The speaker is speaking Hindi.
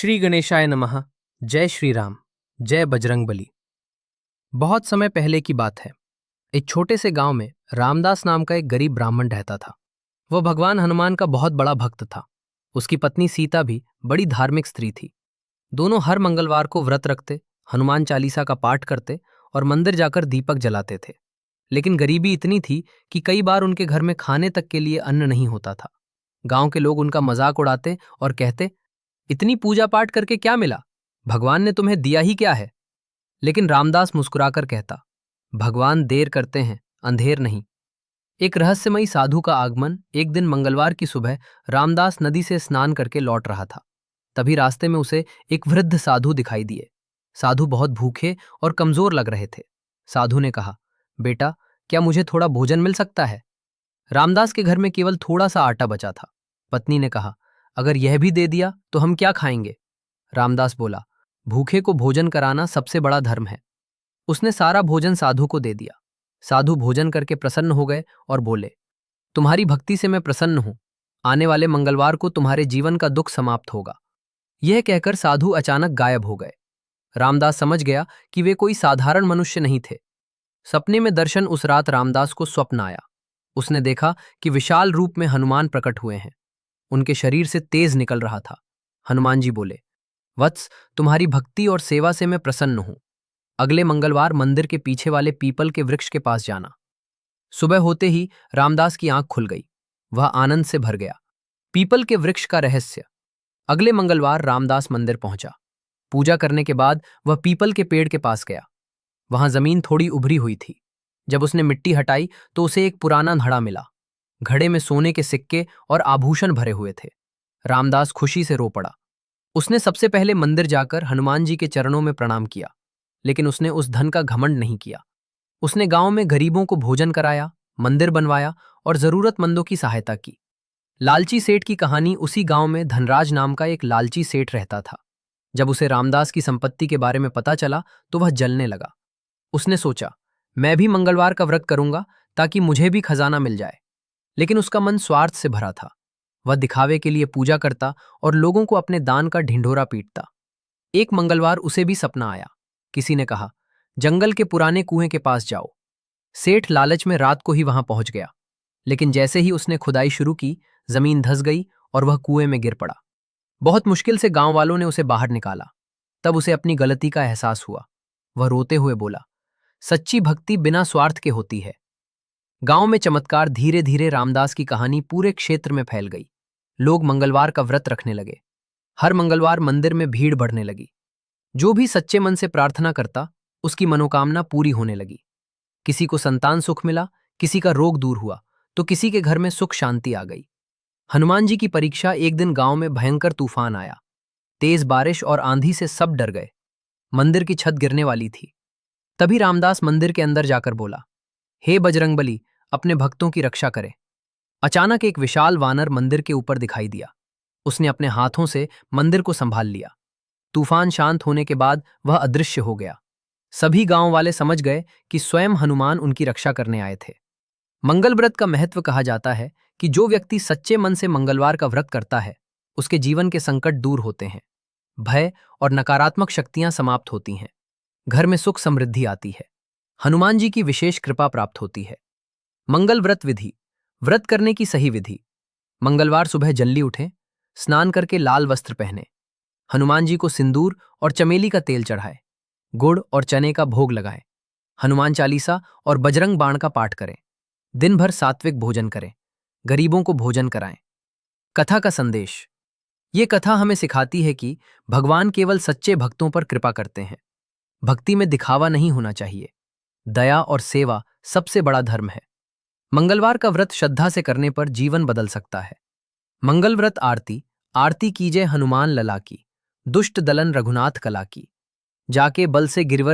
श्री गणेशाय नमः। जय श्री राम। जय बजरंगबली। बहुत समय पहले की बात है। एक छोटे से गांव में रामदास नाम का एक गरीब ब्राह्मण रहता था। वह भगवान हनुमान का बहुत बड़ा भक्त था। उसकी पत्नी सीता भी बड़ी धार्मिक स्त्री थी। दोनों हर मंगलवार को व्रत रखते, हनुमान चालीसा का पाठ करते और मंदिर जाकर दीपक जलाते थे। लेकिन गरीबी इतनी थी कि कई बार उनके घर में खाने तक के लिए अन्न नहीं होता था। गांव के लोग उनका मजाक उड़ाते और कहते, इतनी पूजा पाठ करके क्या मिला? भगवान ने तुम्हें दिया ही क्या है? लेकिन रामदास मुस्कुराकर कहता, भगवान देर करते हैं, अंधेर नहीं। एक रहस्यमयी साधु का आगमन। एक दिन मंगलवार की सुबह रामदास नदी से स्नान करके लौट रहा था। तभी रास्ते में उसे एक वृद्ध साधु दिखाई दिए। साधु बहुत भूखे और कमजोर लग रहे थे। साधु ने कहा, बेटा, क्या मुझे थोड़ा भोजन मिल सकता है? रामदास के घर में केवल थोड़ा सा आटा बचा था। पत्नी ने कहा, अगर यह भी दे दिया तो हम क्या खाएंगे? रामदास बोला, भूखे को भोजन कराना सबसे बड़ा धर्म है। उसने सारा भोजन साधु को दे दिया। साधु भोजन करके प्रसन्न हो गए और बोले, तुम्हारी भक्ति से मैं प्रसन्न हूं। आने वाले मंगलवार को तुम्हारे जीवन का दुख समाप्त होगा। यह कहकर साधु अचानक गायब हो गए। रामदास समझ गया कि वे कोई साधारण मनुष्य नहीं थे। सपने में दर्शन। उस रात रामदास को स्वप्न आया। उसने देखा कि विशाल रूप में हनुमान प्रकट हुए हैं। उनके शरीर से तेज निकल रहा था। हनुमान जी बोले, वत्स, तुम्हारी भक्ति और सेवा से मैं प्रसन्न हूं। अगले मंगलवार मंदिर के पीछे वाले पीपल के वृक्ष के पास जाना। सुबह होते ही रामदास की आंख खुल गई। वह आनंद से भर गया। पीपल के वृक्ष का रहस्य। अगले मंगलवार रामदास मंदिर पहुंचा। पूजा करने के बाद वह पीपल के पेड़ के पास गया। वहां जमीन थोड़ी उभरी हुई थी। जब उसने मिट्टी हटाई तो उसे एक पुराना घड़ा मिला। घड़े में सोने के सिक्के और आभूषण भरे हुए थे। रामदास खुशी से रो पड़ा। उसने सबसे पहले मंदिर जाकर हनुमान जी के चरणों में प्रणाम किया। लेकिन उसने उस धन का घमंड नहीं किया। उसने गांव में गरीबों को भोजन कराया, मंदिर बनवाया और जरूरतमंदों की सहायता की। लालची सेठ की कहानी। उसी गांव में धनराज नाम का एक लालची सेठ रहता था। जब उसे रामदास की संपत्ति के बारे में पता चला तो वह जलने लगा। उसने सोचा, मैं भी मंगलवार का व्रत करूंगा ताकि मुझे भी खजाना मिल जाए। लेकिन उसका मन स्वार्थ से भरा था। वह दिखावे के लिए पूजा करता और लोगों को अपने दान का ढिंढोरा पीटता। एक मंगलवार उसे भी सपना आया। किसी ने कहा, जंगल के पुराने कुएं के पास जाओ। सेठ लालच में रात को ही वहां पहुंच गया। लेकिन जैसे ही उसने खुदाई शुरू की, जमीन धंस गई और वह कुएं में गिर पड़ा। बहुत मुश्किल से गांव वालों ने उसे बाहर निकाला। तब उसे अपनी गलती का एहसास हुआ। वह रोते हुए बोला, सच्ची भक्ति बिना स्वार्थ के होती है। गांव में चमत्कार। धीरे धीरे रामदास की कहानी पूरे क्षेत्र में फैल गई। लोग मंगलवार का व्रत रखने लगे। हर मंगलवार मंदिर में भीड़ बढ़ने लगी। जो भी सच्चे मन से प्रार्थना करता, उसकी मनोकामना पूरी होने लगी। किसी को संतान सुख मिला, किसी का रोग दूर हुआ, तो किसी के घर में सुख शांति आ गई। हनुमान जी की परीक्षा। एक दिन गांव में भयंकर तूफान आया। तेज बारिश और आंधी से सब डर गए। मंदिर की छत गिरने वाली थी। तभी रामदास मंदिर के अंदर जाकर बोला, हे बजरंगबली, अपने भक्तों की रक्षा करे। अचानक एक विशाल वानर मंदिर के ऊपर दिखाई दिया। उसने अपने हाथों से मंदिर को संभाल लिया। तूफान शांत होने के बाद वह अदृश्य हो गया। सभी गांव वाले समझ गए कि स्वयं हनुमान उनकी रक्षा करने आए थे। मंगल व्रत का महत्व। कहा जाता है कि जो व्यक्ति सच्चे मन से मंगलवार का व्रत करता है, उसके जीवन के संकट दूर होते हैं, भय और नकारात्मक शक्तियां समाप्त होती हैं, घर में सुख समृद्धि आती है, हनुमान जी की विशेष कृपा प्राप्त होती है। मंगल व्रत विधि। व्रत करने की सही विधि। मंगलवार सुबह जल्दी उठें, स्नान करके लाल वस्त्र पहने, हनुमान जी को सिंदूर और चमेली का तेल चढ़ाएं, गुड़ और चने का भोग लगाएं, हनुमान चालीसा और बजरंग बाण का पाठ करें, दिन भर सात्विक भोजन करें, गरीबों को भोजन कराएं। कथा का संदेश। ये कथा हमें सिखाती है कि भगवान केवल सच्चे भक्तों पर कृपा करते हैं। भक्ति में दिखावा नहीं होना चाहिए। दया और सेवा सबसे बड़ा धर्म है। मंगलवार का व्रत श्रद्धा से करने पर जीवन बदल सकता है। मंगल व्रत आरती। आरती कीजय हनुमान लला की, दुष्ट दलन रघुनाथ कला की, जाके बल से गिरवर